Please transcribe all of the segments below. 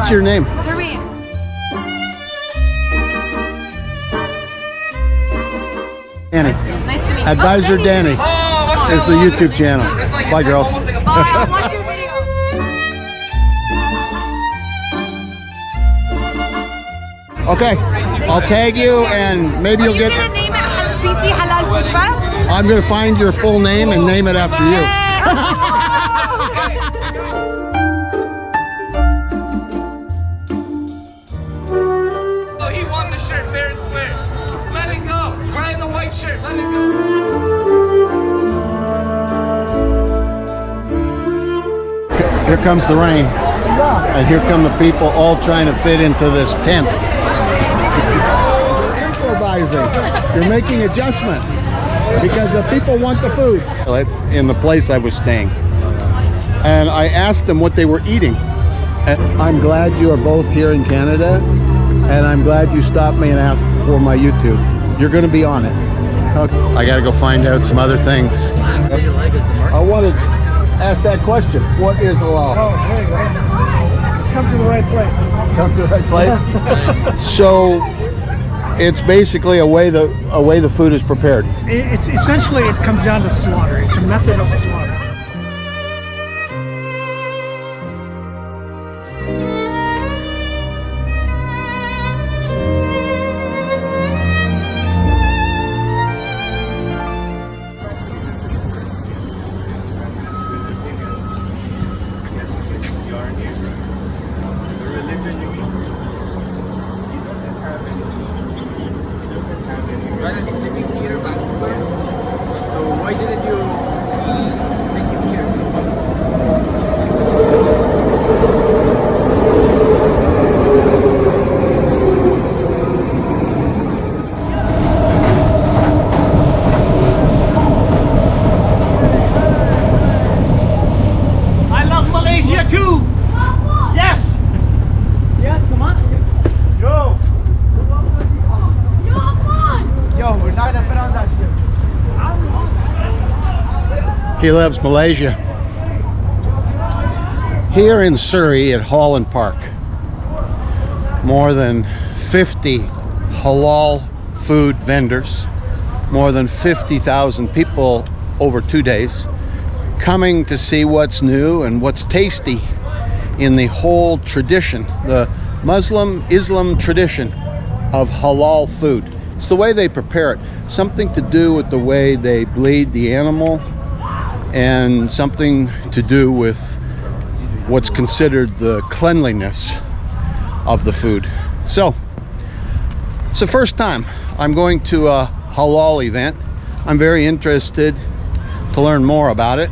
What's your name? Surrey. Danny. Nice to meet you. Advisor Danny is the YouTube channel. Bye, girls. Bye. Watch your video. Okay, I'll tag you and maybe you'll Are you get... gonna name it BC Halal Food Fest? I'm going to find your full name and name it after you. Oh, he won the shirt fair and square. Let it go. Wearing the white shirt. Let it go. Here comes the rain. And here come the people all trying to fit into this tent. Improvising. You're making adjustment because the people want the food. That's in the place I was staying. And I asked them what they were eating. And I'm glad you are both here in Canada. And I'm glad you stopped me and asked for my YouTube. You're going to be on it. Okay. I got to go find out some other things. I want to ask that question. What is halal? Oh, there you go. Come to the right place. Come to the right place. So it's basically a way the food is prepared. It's essentially, it comes down to slaughter. It's a method of slaughter. So why didn't you take him here? I love Malaysia too. Yes. Yeah, come on. Yo. Yo, we're not gonna fit on that ship. He loves Malaysia. Here in Surrey at Holland Park, more than 50 halal food vendors, more than 50,000 people over 2 days, coming to see what's new and what's tasty in the whole tradition, the Islam tradition of halal food. It's the way they prepare it, something to do with the way they bleed the animal and something to do with what's considered the cleanliness of the food. So it's the first time I'm going to a halal event. I'm very interested to learn more about it.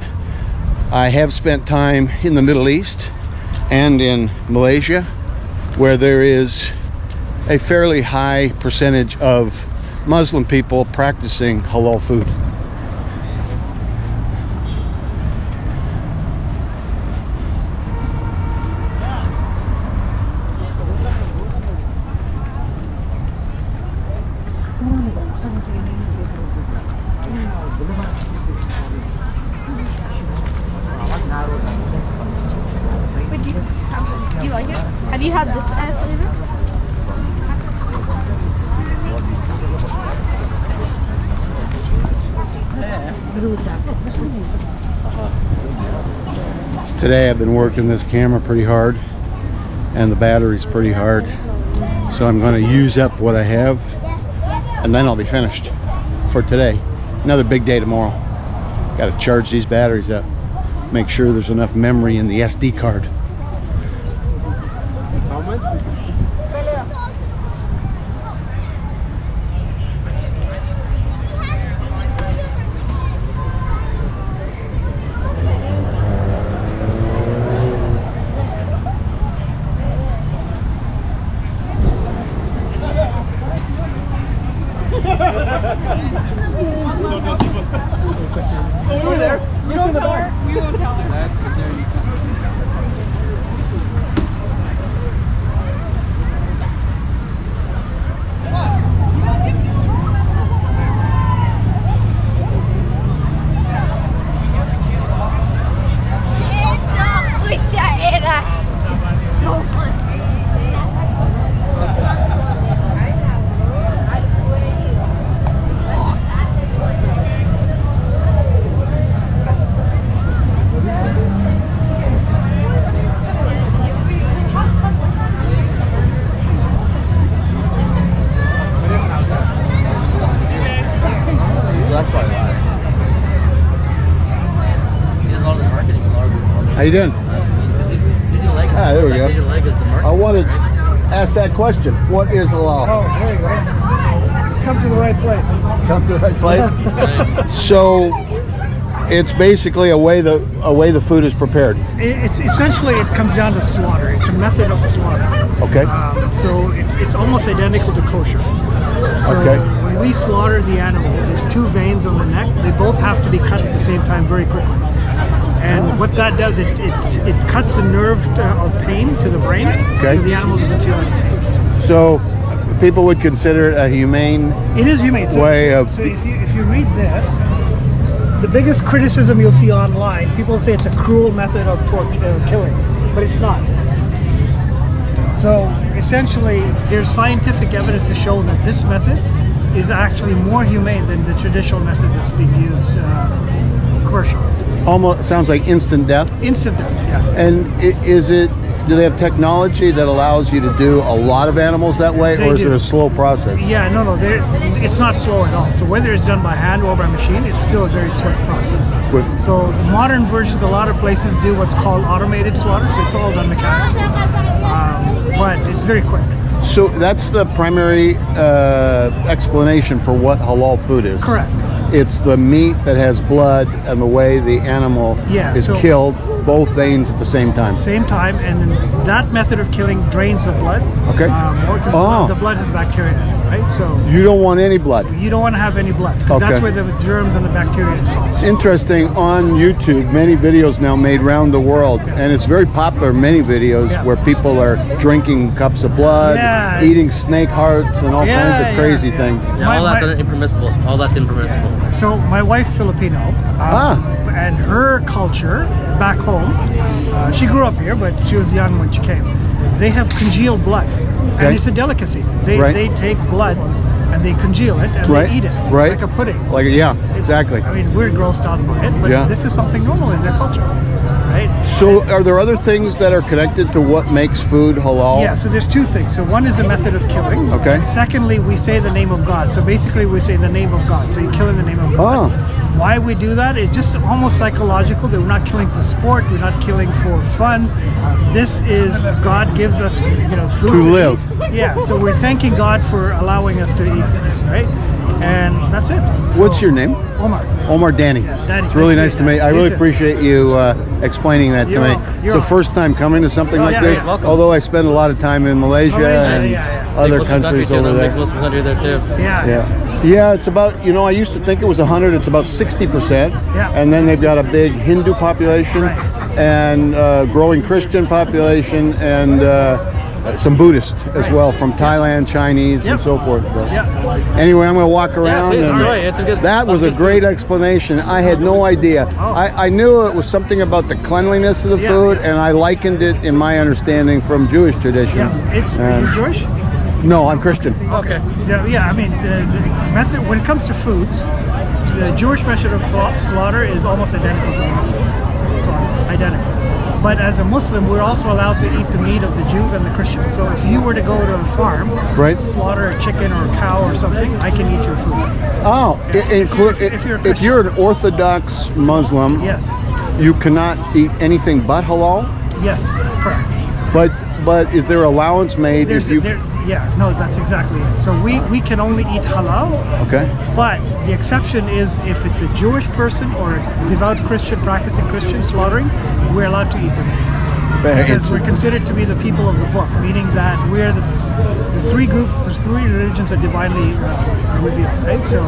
I have spent time in the Middle East and in Malaysia, where there is a fairly high percentage of Muslim people practicing halal food. Would you do you like it? Have you had this flavor? Today I've been working this camera pretty hard and the battery's pretty hard, so I'm going to use up what I have and then I'll be finished for today. Another big day tomorrow. Got to charge these batteries up, make sure there's enough memory in the SD card. Over there. You don't tell her. We won't tell her. How you doing? Did you like? Ah, there we go. Did you like is the market? I wanted to ask that question. What is halal? Oh, there you go. You've come to the right place. Come to the right place. So it's basically a way the food is prepared. It's essentially, it comes down to slaughter. It's a method of slaughter. Okay. So it's almost identical to kosher. So Okay. when we slaughter the animal, there's two veins on the neck. They both have to be cut at the same time very quickly. And what that does, it cuts the nerve of pain to the brain, Okay. so the animal doesn't feel any pain. So people would consider it a humane. It is humane. So, Way of- so if you read this, the biggest criticism you'll see online, people say it's a cruel method of killing, but it's not. So essentially, there's scientific evidence to show that this method is actually more humane than the traditional method that's being used commercial. Almost sounds like instant death. Instant death, yeah. And do they have technology that allows you to do a lot of animals that way, They or is do. it a slow process? Yeah, no, it's not slow at all. So whether it's done by hand or by machine, it's still a very swift process. Quick. So the modern versions, a lot of places do what's called automated slaughter, so it's all done mechanically. But it's very quick. So that's the primary explanation for what halal food is. Correct. It's the meat that has blood and the way the animal Yeah, is so- killed, both veins at the same time. Same time, and then that method of killing drains the blood. Okay. More because Oh. the blood has bacteria in it, right? So You don't want any blood. you don't want to have any blood because that's Okay. where the germs and the bacteria is. It's interesting, on YouTube, many videos now made around the world, and it's very popular, many videos Yeah. where people are drinking cups of blood, Yeah, it's- eating snake hearts, and all kinds of crazy things. Yeah, My- all that's my- impermissible. All that's impermissible. So my wife's Filipino, and her culture back home, she grew up here, but she was young when she came. They have congealed blood, Okay. and it's a delicacy. Right. They take blood and they congeal it and Right, they eat it right. like a pudding. Like, yeah, It's- exactly. I mean, we're grossed out by it, but Yeah. this is something normal in their culture, right? So are there other things that are connected to what makes food halal? Yeah, so there's two things. So one is the method of killing. Okay. And secondly, we say the name of God. So basically we say the name of God. So you kill in the name of God. Oh. Why we do that is just almost psychological, that we're not killing for sport, we're not killing for fun. This is, God gives us, food To to live. eat. Yeah, so we're thanking God for allowing us to eat this, right? And that's it. So, What's your name? Omar. Omar Danny. Danny. It's really nice Nice to meet you. I you really too. appreciate you explaining that to You're me. welcome. It's You're the welcome. first time coming to something Oh, like yeah, this, yeah. Welcome. although I spend a lot of time in Malaysia Malaysia, and yeah. other Big Muslim countries country too, over no? Big there. Muslim country there too. Yeah. Yeah, it's about, I used to think it was 100, it's about 60%. Yeah. And then they've got a big Hindu population Right. and growing Christian population and some Buddhist as Right. well, from Thailand, Chinese, and Yep. so forth. But Yeah. anyway, I'm going to walk around. please and enjoy. It's a good- That was a lots of good great food. explanation. I had no idea. Oh. I knew it was something about the cleanliness of the Yeah. food, and I likened it, in my understanding, from Jewish tradition. Yeah. Are And- you Jewish? No, I'm Christian. Okay. Yeah, I mean, the method, when it comes to foods, the Jewish method of slaughter is almost identical to the Muslim slaughter, identical. But as a Muslim, we're also allowed to eat the meat of the Jews and the Christians. So if you were to go to a farm, Right. slaughter a chicken or a cow or something, I can eat your food. Oh, If you're a if Christian. you're an Orthodox Muslim, Yes, you cannot eat anything but halal. yes, correct. But is there allowance made There's, if you? yeah, no, that's exactly it. So we can only eat halal. Okay. But the exception is if it's a Jewish person or a devout Christian practicing Christian slaughtering, we're allowed to eat them. Because we're considered to be the people of the book, meaning that we're the three groups, the three religions are divinely revealed, right? So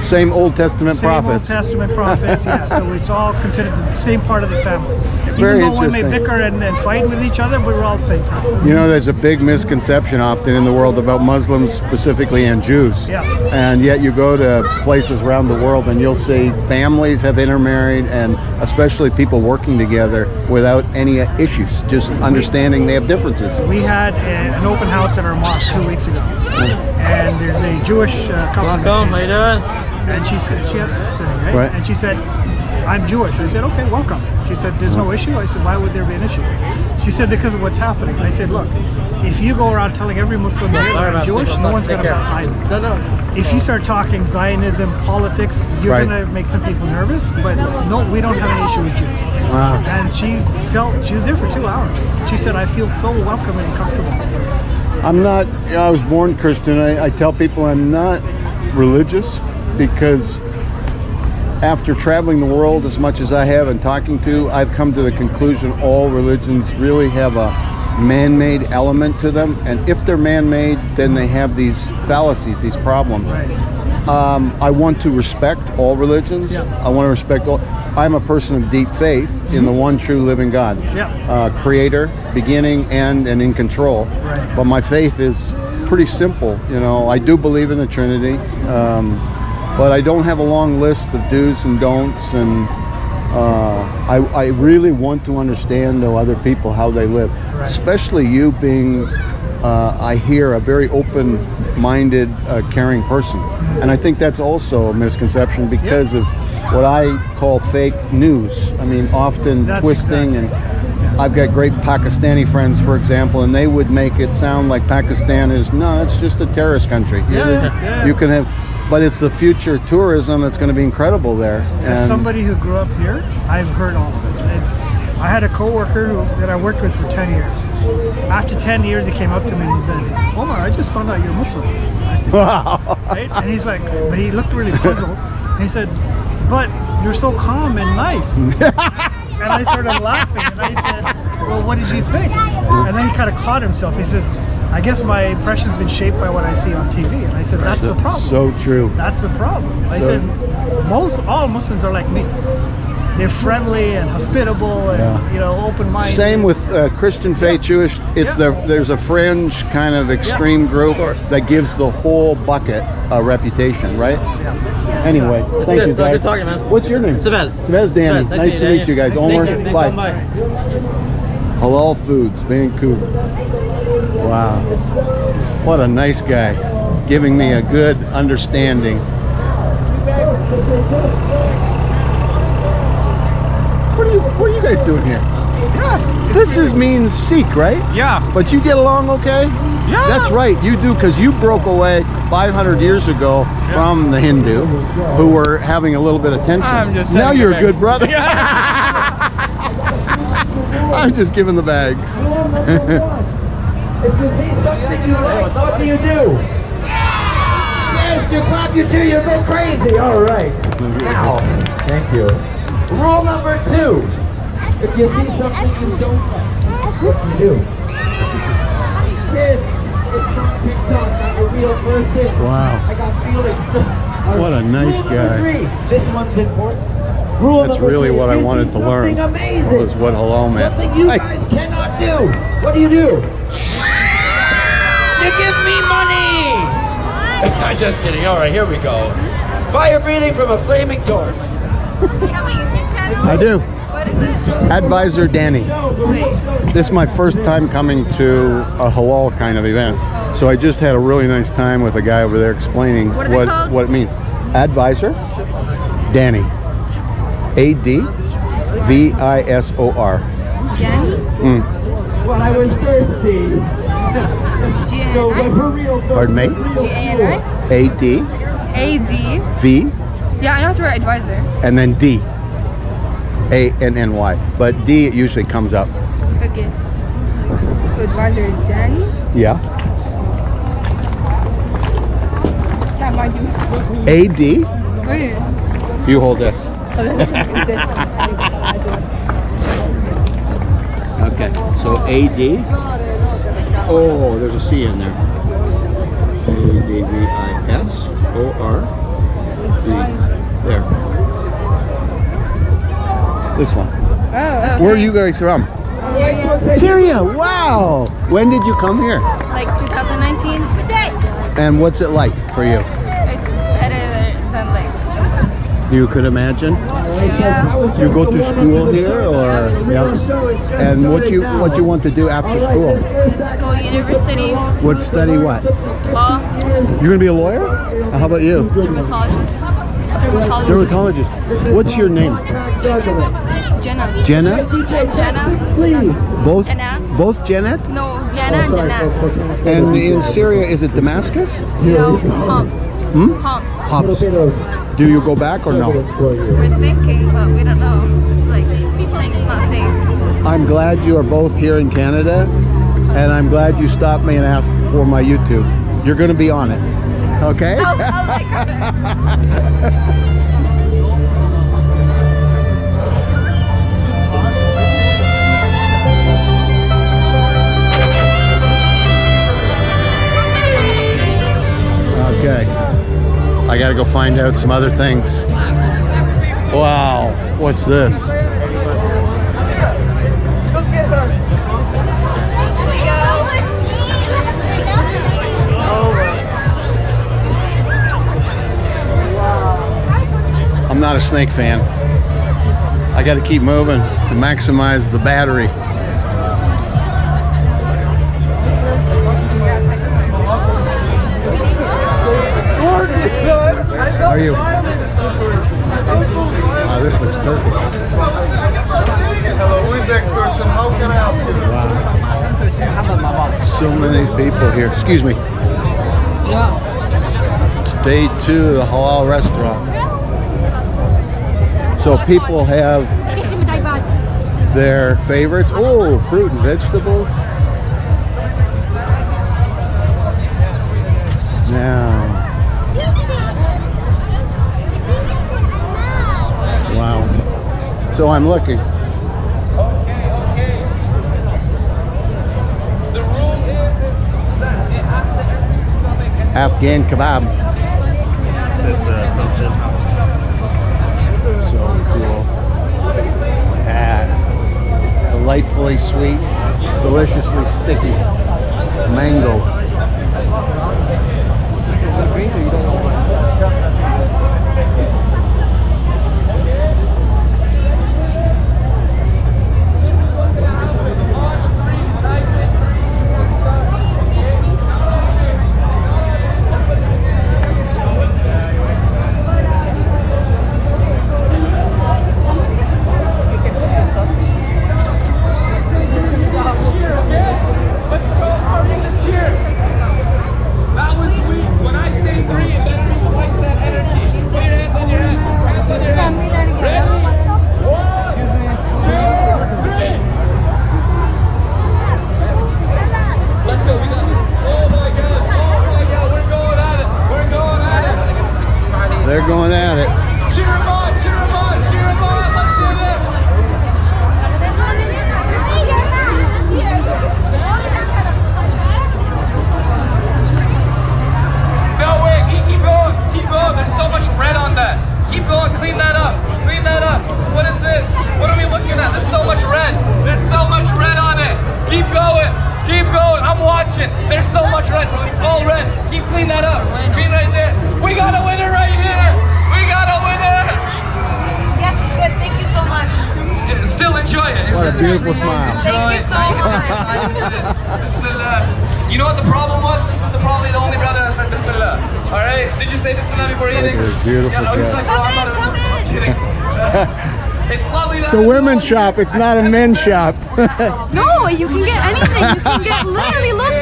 Same Old Testament same prophets. Old Testament prophets, yeah. So it's all considered the same part of the family. Very Even though we may interesting. bicker and fight with each other, but we're all the same family. There's a big misconception often in the world about Muslims specifically and Jews. Yeah. And yet you go to places around the world and you'll see families have intermarried and especially people working together without any issues, just understanding they have differences. We had an open house at our mosque 2 weeks ago, and there's a Jewish couple. that Welcome. came. How you doing? And she said, right? Right. And she said, I'm Jewish. I said, okay, welcome. She said, there's no issue. I said, why would there be an issue? She said, because of what's happening. I said, look, if you go around telling every Muslim that I'm Jewish, no one's going to buy it. If you start talking Zionism, politics, you're Right. going to make some people nervous. But no, we don't have an issue with Jews. Wow. And she was there for 2 hours. She said, I feel so welcome and comfortable. I'm not, I was born Christian. I tell people I'm not religious because after traveling the world as much as I have and talking to, I've come to the conclusion all religions really have a man-made element to them. And if they're man-made, then they have these fallacies, these problems. Right. I want to respect all religions. Yeah. I want to respect all. I'm a person of deep faith in the one true living God. Yeah. Creator, beginning, end, and in control. Right. But my faith is pretty simple. You know, I do believe in the Trinity, but I don't have a long list of do's and don'ts. And I really want to understand, though, other people, how they live. Right. Especially you being, I hear, a very open-minded, caring person. And I think that's also a misconception because of what I call fake news. I mean, often That's twisting exactly. and I've got great Pakistani friends, for example, and they would make it sound like Pakistan is, no, it's just a terrorist country. Yeah. You can have, but it's the future tourism that's going to be incredible there. As And- somebody who grew up here, I've heard all of it. I had a coworker that I worked with for 10 years. After 10 years, he came up to me and he said, Omar, I just found out you're Muslim. I said, right? And he's like, but he looked really puzzled. And he said, but you're so calm and nice. And I started laughing and I said, well, what did you think? And then he kind of caught himself. He says, I guess my impression's been shaped by what I see on TV. And I said, that's the problem. So true. That's the problem. I said, all Muslims are like me. They're friendly and hospitable and open-minded. Same with Christian faith, Jewish. It's there's a fringe kind of extreme group that gives the whole bucket a reputation, right? Yeah. Anyway, It's thank good. you, guys. Good talking, man. What's your name? Savez. Savez, Danny. Savez. Nice to meet you guys. Omar, Thank you. bye. Bye. Halal Foods, Vancouver. Wow. What a nice guy. Giving me a good understanding. What are you guys doing here? This means Sikh, right? Yeah. But you get along okay? Yeah. That's right, you do, because you broke away 500 years ago from the Hindu who were having a little bit of tension. I'm just now saying you're the a good bags. brother. I'm just giving the bags. If you see something you like, what do you do? Yes, you clap your two, you go crazy. All right. Now, thank you. Rule number 2. If you see something you don't like, what do you do? This is not TikTok, not a real person. Wow. I got feelings. What a nice Rule guy. number 3. This one's important. Rule That's number really 3. what I If you wanted see to learn. something amazing, Was what halal meant. something you Hey. guys cannot do. What do? You give me money! Just kidding. All right, here we go. Fire breathing from a flaming torch. Do you have a YouTube channel? I do. What is it? Advisor Danny. This is my first time coming to a halal kind of event. So I just had a really nice time with a guy over there explaining What is it called? what it means. Advisor Danny. ADVISOR. Jenny? When I was thirsty. So G-A-N-I? for real. Pardon me? G-A-N-I? ADV A-D? Yeah, I know how to write advisor. and then D. ANNY. But D it usually comes up. Okay. So advisor Danny? Yeah. That might do. AD. Wait. You hold this. Okay, so AD. Oh, there's a C in there. ADVISOR. There. This one. Oh, Where are you guys from? Syria. Syria. Wow. When did you come here? Like 2019? And what's it like for you? It's better than like it was. You could imagine. Yeah. You go to school here, or yeah. And what you want to do after school? Go university. What study what? Law. You're gonna be a lawyer? How about you? Dermatologist. Dermatologist. Dermatologist. What's your name? Jenna. Jenna? Jenna. Both? Jenna. Both Janet? No, Jenna and Jeanette. And in Syria, is it Damascus? No, Humps. Hmm? Humps. Hops. Do you go back or no? We're thinking, but we don't know. It's like people think it's not safe. I'm glad you are both here in Canada, and I'm glad you stopped me and asked for my YouTube. You're going to be on it, okay? I'll like it. Okay. I got to go find out some other things. Wow. What's this? I'm not a snake fan. I got to keep moving to maximize the battery. How are you? Wow, this looks Turkish. Hello, who is the next person? How can I help you? Wow. So many people here. Excuse me. It's day 2 of the Halal restaurant. So people have their favorites. Oh, fruit and vegetables. Now. Wow. So I'm looking. The rule is that it has to enter your stomach and Afghan kebab. So cool. Ah, delightfully sweet, deliciously sticky mango. They're going at it. cheer him on, cheer him on, cheer him on. Let's do this. No way, keep going, keep going. There's so much red on that. Keep going, clean that up, clean that up. What is this? What are we looking at? There's so much red. There's so much red on it. Keep going, keep going. I'm watching. There's so much red, bro. It's all red. Keep clean that up. Clean right there. We got a winner right here. We got a winner. Yes, it's good. Thank you so much. Still enjoy it. What a beautiful smile. Enjoy Thank you so it. Bismillah. You know what the problem was? This is probably the only brother that said Bismillah. All right? Did you say Bismillah before eating? Look at this beautiful Yeah, no, he's cat. like, bro, I'm not a Muslim. I'm kidding. It's lovely to It's a women's shop. It's not a men's shop. No, you can get anything. You can get literally look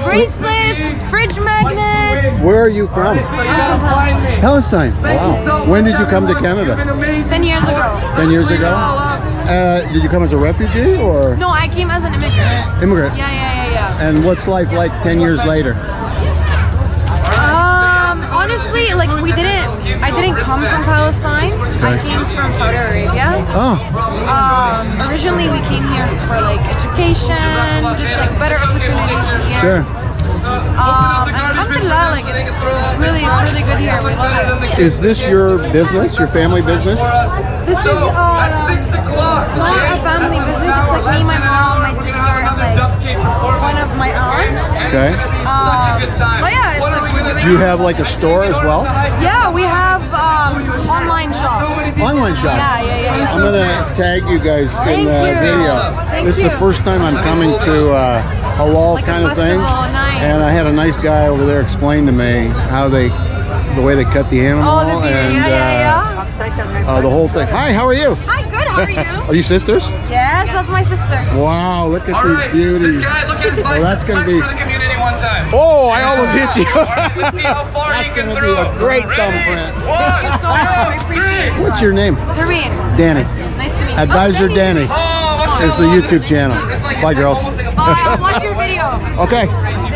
bracelets, fridge magnets. Where are you from? So you gotta find me. Palestine. Thank you so Wow. much, When did you come to everyone. You've been Canada? amazing. 10 years ago. 10 years Clean it ago? all up. Did you come as a refugee or No, I came as an immigrant. immigrant? Yeah. And what's life like 10 years later? Honestly, like I didn't come from Palestine. I came from Saudi Arabia. Oh, Originally we came here for like education, just like better opportunities here. sure. And alhamdulillah, like it's really good here. We love it. Is this your business, your family business? This is At 6 o'clock. not a family business. It's like me, my mom, my sister, and like one of my aunts. Okay. Such a good time. But yeah, it's like Do you have like a store as well? yeah, we have online shop. Online shop? Yeah. I'm gonna tag you guys in Thank the you. video. Thank This is you. the first time I'm coming to halal Like a kind of thing. festival, nice. And I had a nice guy over there explain to me how they the way they cut the animal Oh, the beauty. and Yeah. the whole thing. Hi, how are you? Hi, good. How are you? Are you sisters? Yes, that's my sister. Wow, look at All these right, beauties. this guy, look at his biceps. that's gonna Flex be- for the community one time. Oh, I almost hit you. All right, let's see how far That's you can gonna throw. be a great Ready? thumbprint. One, Thank you so much. I appreciate it. What's your name? Doreen. Danny. Nice to meet you. Advisor Danny. Oh, Is the YouTube channel. Bye, girls. I'll watch your videos. Okay,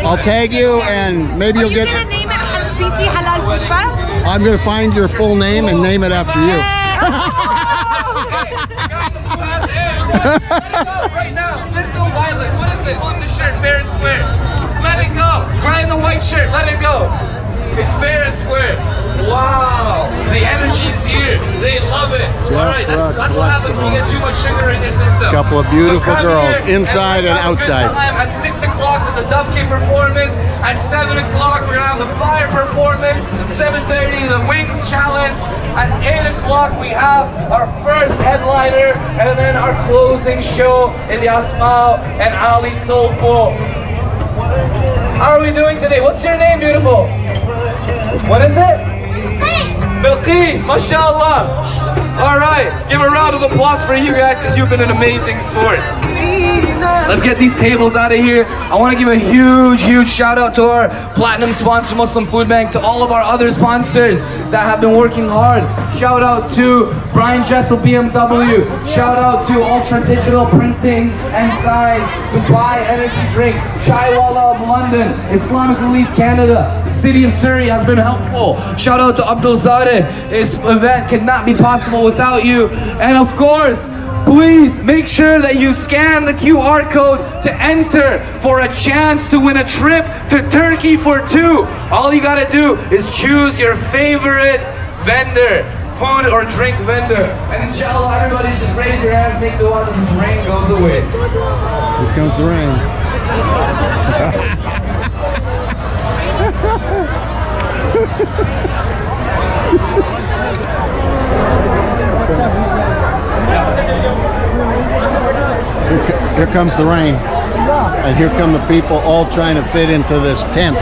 I'll tag you and maybe Are you'll you get. gonna name it BC Halal Food Fest? I'm gonna find your full name and name it after you. Right now, there's no violence. What is this? Look, the shirt, fair and square. Let it go. Grind the white shirt. Let it go. It's fair and square. Wow, the energy is here. They love it. All right, that's what happens when you get too much sugar in your system. Couple of beautiful come girls, here inside and let's have a good outside. time. At 6 o'clock with the Dubkey performance. At 7 o'clock we're gonna have the fire performance. 7:30 the wings challenge. At 8 o'clock we have our first headliner, and then our closing show in the Asmao and Ali Soulful. How are we doing today? What's your name, beautiful? What is it? Bilqis, mashallah. All right, give a round of applause for you guys because you've been an amazing sport. Let's get these tables out of here. I want to give a huge shout out to our platinum sponsor, Muslim Food Bank, to all of our other sponsors that have been working hard. Shout out to Brian Jessel BMW. Shout out to Ultra Digital Printing and Signs, Dubai Energy Drink, Chaiwala of London, Islamic Relief Canada, the City of Surrey has been helpful. Shout out to Abdul Zadeh. This event could not be possible without you. And of course, please make sure that you scan the QR code to enter for a chance to win a trip to Turkey for 2. All you gotta do is choose your favorite vendor, food or drink vendor. And inshallah, everybody just raise your hands, make dua that this rain goes away. Here comes the rain. Here comes the rain. And here come the people all trying to fit into this tent.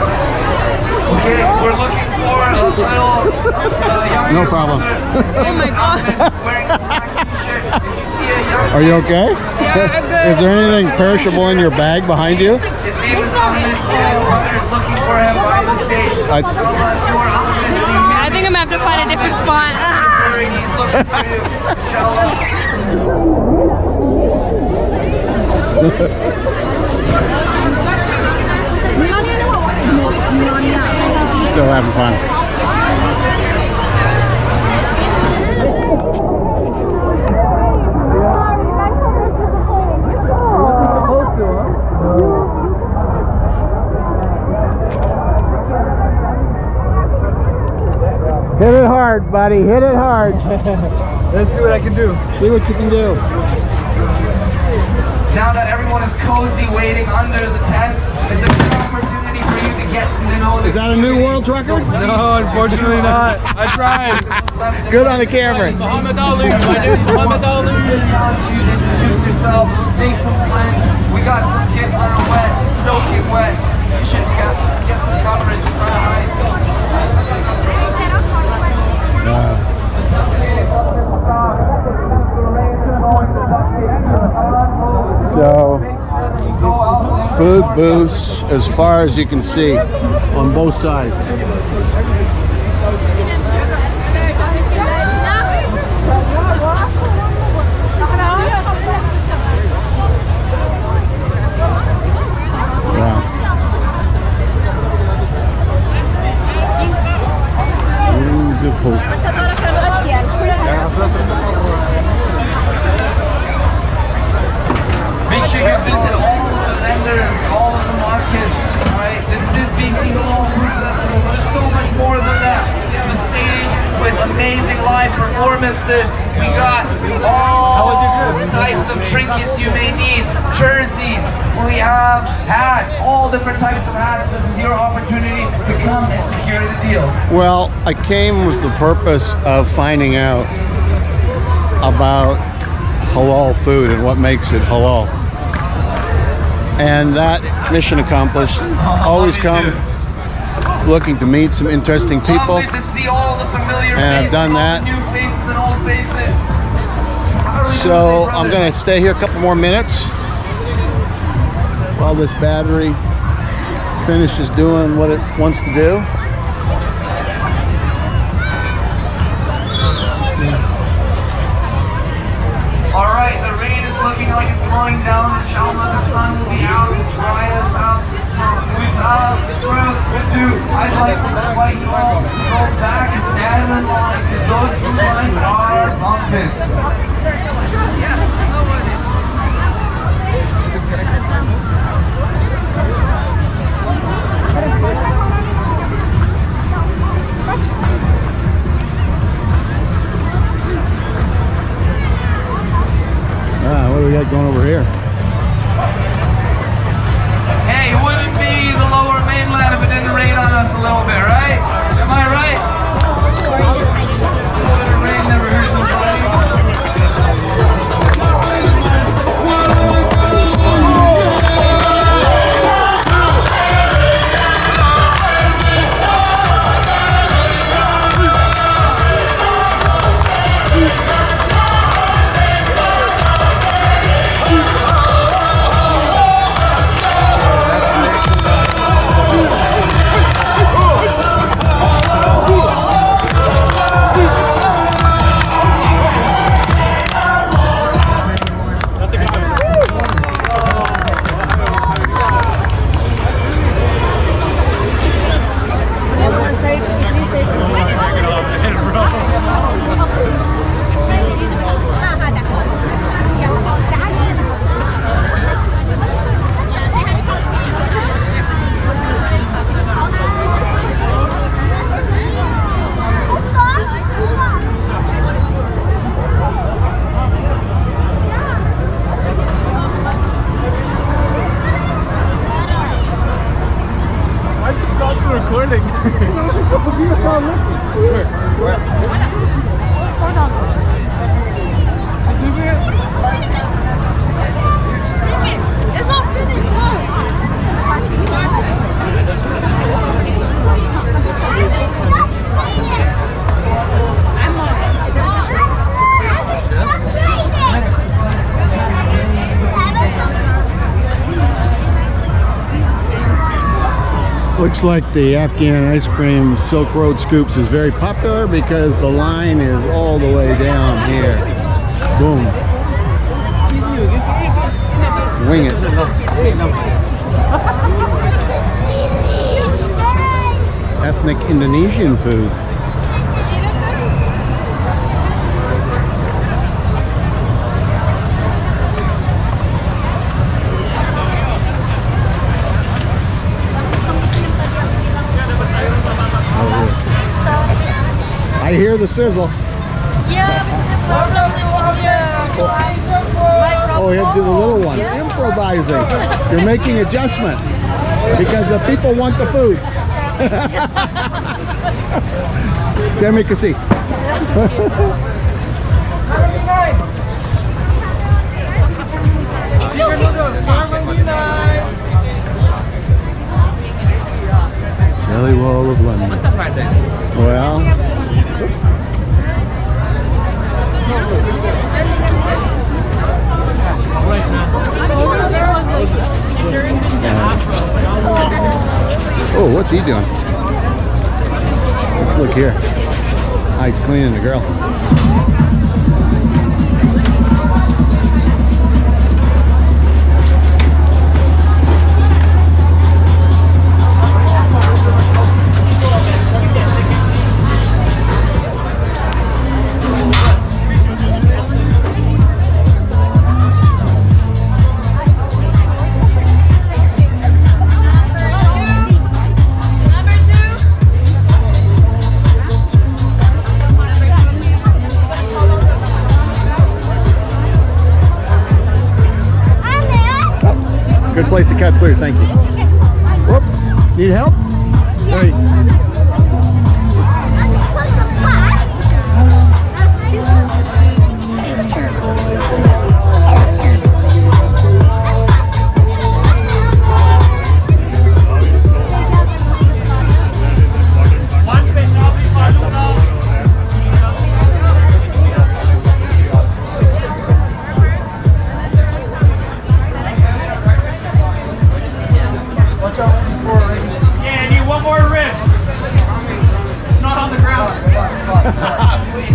Okay, we're looking for a little No problem. Oh my god. Wearing a black t-shirt. If you see a young Are you okay? Yeah, I'm good. Is there anything perishable in your bag behind you? his name is Ahmed, and his brother is looking for him by the stage. I- I think I'm gonna have to find a different spot. He's looking for you. Inshallah. Still having fun. Hit it hard, buddy. Hit it hard. Let's see what I can do. See what you can do. Now that everyone is cozy waiting under the tents, it's a good opportunity for you to get to know Is that a new world record? No, unfortunately not. I tried. Good on the camera. Muhammad Ali. My name is Muhammad Ali. You introduce yourself, make some friends. We got some kids that are wet, soaking wet. You should get some coverage and try to hide. So, food booths as far as you can see on both sides. Wow. Wings of hope. Make sure you visit all of the vendors, all of the markets. Alright, this is BC Halal Food Festival. There's so much live performances. We got all types of trinkets you may need, jerseys. We have hats, all different types of hats. This is your opportunity to come and secure the deal. Well, I came with the purpose of finding out about halal food and what makes it halal. And that mission accomplished. Always come looking to meet some interesting people. Lovely to see all the familiar And I've faces, done all that. the new faces and old faces. How are we So doing, I'm brother? gonna stay here a couple more minutes while this battery finishes doing what it wants to do. All right, the rain is looking like it's slowing down. Inshallah, the sun will be out and dry us out. Without further ado, I'd like to invite you all to go back and stand in line because those food lines are bumping. What do we got going over here? Hey, it wouldn't be the lower mainland if it didn't rain on us a little bit, right? Am I right? A little bit of rain never hurts nobody. Looks like the Afghan ice cream Silk Road Scoops is very popular because the line is all the way down here. Boom. Wing it. Ethnic Indonesian food. I hear the sizzle. Oh, you have to do the little one. Improvising. You're making adjustment because the people want the food. Terima kasih. Jelly Wall of London. Well, oh, what's he doing? Let's look here. Ah, he's cleaning the girl. place to cut through. Thank you. Whoop. Need help? Hey.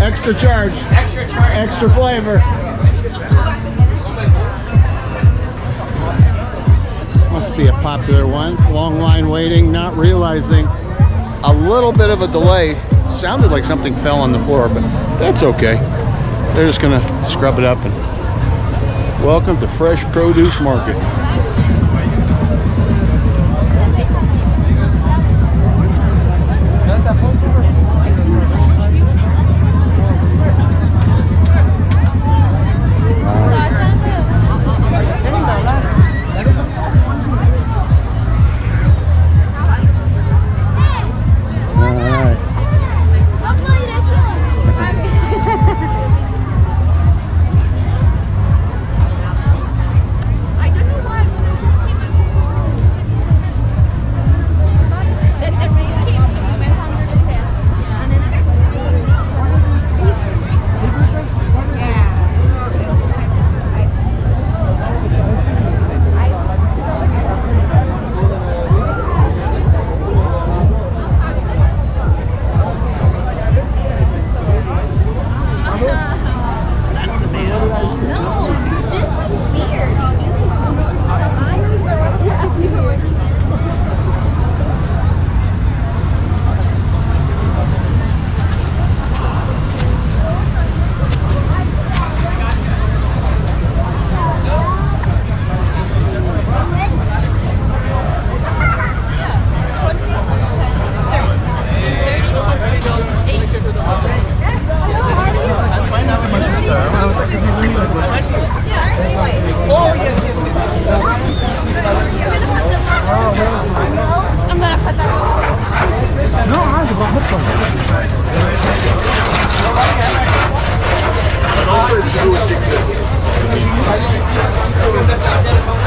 Extra charge. Extra flavor. Must be a popular one. Long line waiting, not realizing a little bit of a delay. Sounded like something fell on the floor, but that's okay. They're just gonna scrub it up. And welcome to Fresh Produce Market.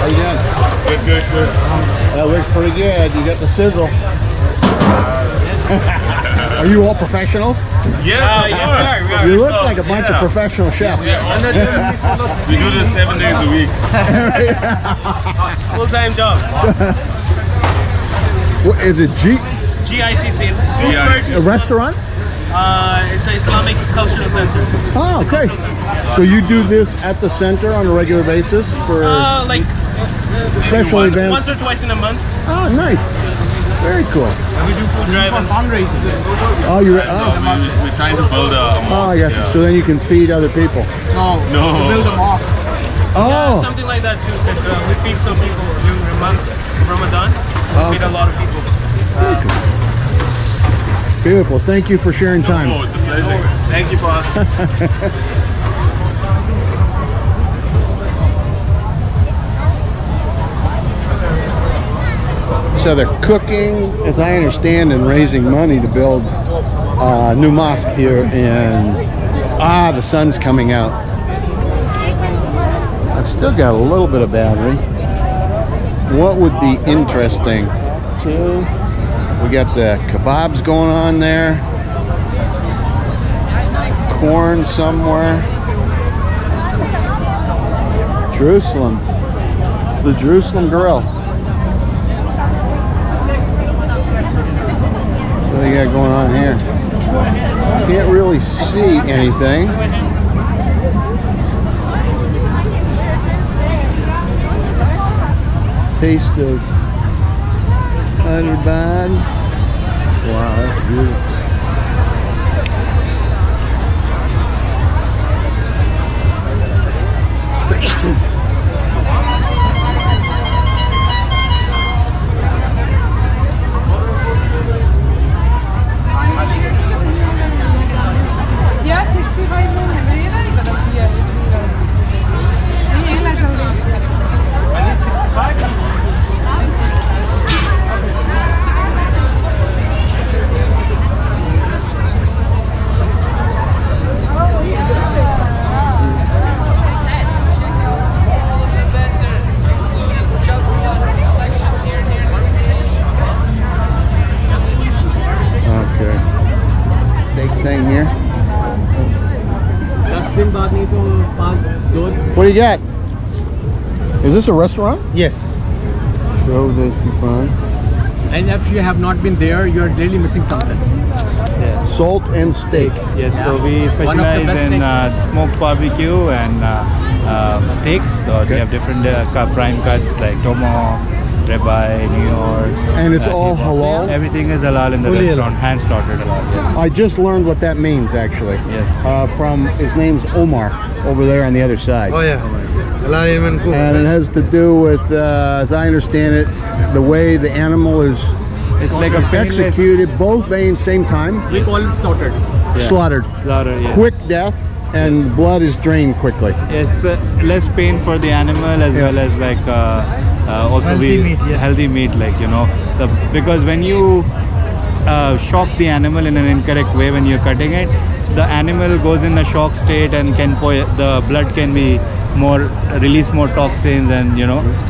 How you doing? Good. That looks pretty good. You got the sizzle. Are you all professionals? Yes, You look like a bunch of professional chefs. we do this 7 days a week. Full-time job. What is it? GICC. It's food A restaurant? It's an Islamic cultural center. Oh, okay. So you do this at the center on a regular basis for Like special events? once or twice in a month. Oh, nice. Very cool. And we do food drive and fundraising. Oh, you're We're trying to build a mosque. Oh, yeah. So then you can feed other people. No. To build a mosque. Oh. Yeah, something like that too. Because we feed some people during the month of Ramadan. We feed a lot of people. Beautiful. Thank you for sharing time. Oh, it's a pleasure. Thank you, boss. So they're cooking, as I understand, and raising money to build a new mosque here in... the sun's coming out. I've still got a little bit of battery. What would be interesting too? We got the kebabs going on there. Corn somewhere. Jerusalem. It's the Jerusalem Grill. What do you got going on here? Can't really see anything. Taste of Hyderabad. Wow, that's beautiful. everything here. Dustbin bagni to park good. What do you got? Is this a restaurant? Yes. Show this you find. And if you have not been there, you're really missing something. Salt and steak. Yes, so we One of the specialize best in steaks. smoked barbecue and steaks. So we have different prime cuts like tomahawk, ribeye, New York. And it's all T-box. halal? Everything is halal in the Fully restaurant, hand slaughtered halal. Yes. I just learned what that means actually. Yes. From his name's Omar over there on the other side. Oh yeah. And it has to do with, as I understand it, the way the animal is It's like a painless executed, both veins same time, We call it slaughtered. slaughtered, slaughter. Yes. quick death, and blood is drained quickly. Yes, less pain for the animal as well as like also Healthy meat, yeah. healthy meat, like because when you shock the animal in an incorrect way when you're cutting it, the animal goes in a shock state and the blood can be release more toxins and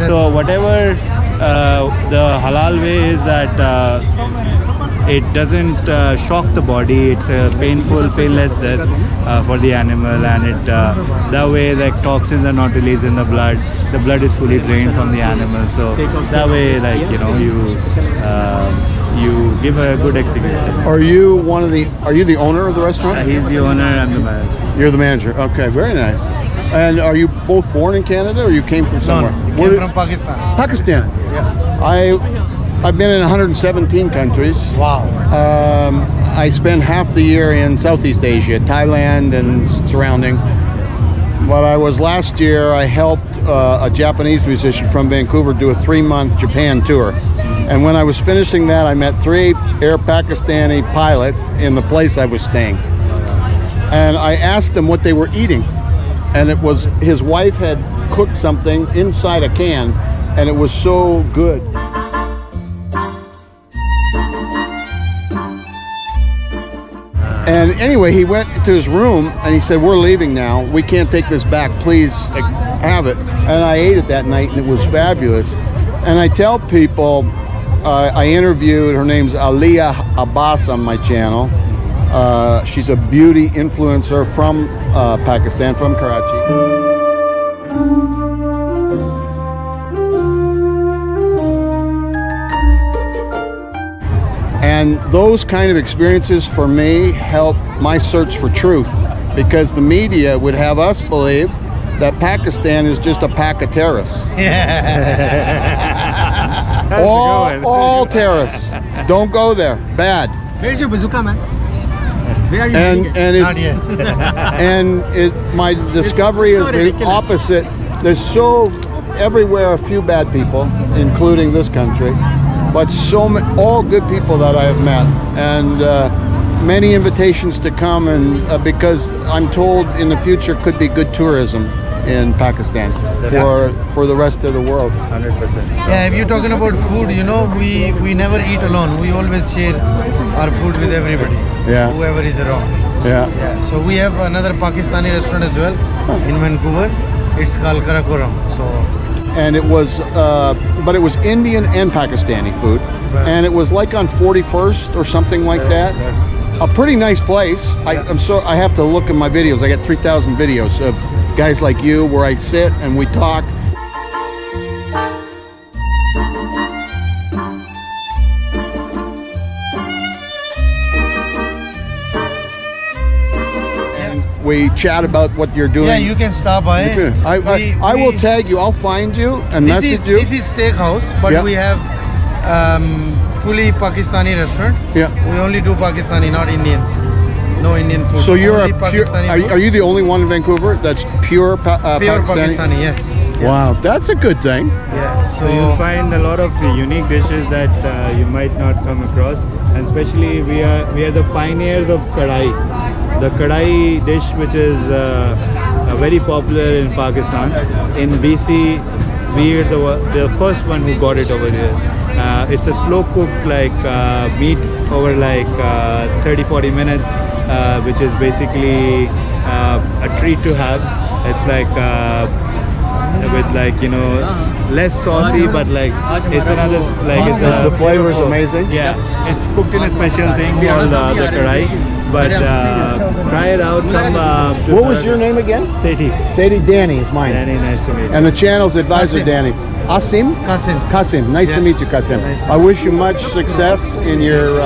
so whatever the halal way is that it doesn't shock the body. It's a painful, painless death for the animal, and it that way like toxins are not released in the blood. The blood is fully drained from the animal, so that way like you give a good execution. Are you the owner of the restaurant? He's the owner, I'm the manager. You're the manager. Okay, very nice. And are you both born in Canada, or you came from somewhere? Came from Pakistan. Pakistan. Yeah. I've been in 117 countries. Wow. I spent half the year in Southeast Asia, Thailand and surrounding. But last year I helped a Japanese musician from Vancouver do a 3-month Japan tour. And when I was finishing that, I met 3 Air Pakistani pilots in the place I was staying. And I asked them what they were eating. And it was, his wife had cooked something inside a can, and it was so good. And anyway, he went to his room and he said, "We're leaving now. We can't take this back. Please have it." And I ate it that night, and it was fabulous. And I tell people, I interviewed, her name's Aliyah Abbas on my channel. She's a beauty influencer from Pakistan, from Karachi. And those kind of experiences for me help my search for truth, because the media would have us believe that Pakistan is just a pack of terrorists. all terrorists. Don't go there. Bad. Where's your bazooka, man? Where are you Not yet. My discovery is the ridiculous. opposite. There's everywhere a few bad people, including this country, but all good people that I have met, and many invitations to come, and because I'm told in the future could be good tourism in Pakistan for the rest of the world. 100%. Yeah, if you're talking about food, we never eat alone. We always share our food with everybody. Yeah. Whoever is around. Yeah. Yeah. So we have another Pakistani restaurant as well in Vancouver. It's called Karakoram. So. And it was, but it was Indian and Pakistani food, and it was like on 41st or something like that. A pretty nice place. I have to look in my videos. I got 3,000 videos of guys like you where I sit and we talk. We chat about what you're doing. Yeah, you can stop by. I will tag you. I'll find you and message you. This is steakhouse, but Yeah. we have fully Pakistani restaurant. Yeah. We only do Pakistani, not Indians. No Indian food. So you're only a pure, Pakistani food. are you the only one in Vancouver that's pure Pure Pakistani, yes. Wow, that's a good thing. Yeah. So you'll find a lot of unique dishes that you might not come across, and especially we are the pioneers of kadai. The kadai dish, which is very popular in Pakistan. In BC, we are the first one who got it over here. It's a slow cooked meat over 30-40 minutes, which is basically a treat to have. It's with less saucy, but it's another the flavor is amazing. Yeah, it's cooked in a special thing called the kadai. but try it out. Come. To What was your name again? Sethi. Sadie. Danny is mine. Danny, nice to meet you. And the channel's advisor, Kasim. Danny. Asim? Kasim. Kasim. Nice to Yeah. meet you, Kasim. Nice. I wish you much success in your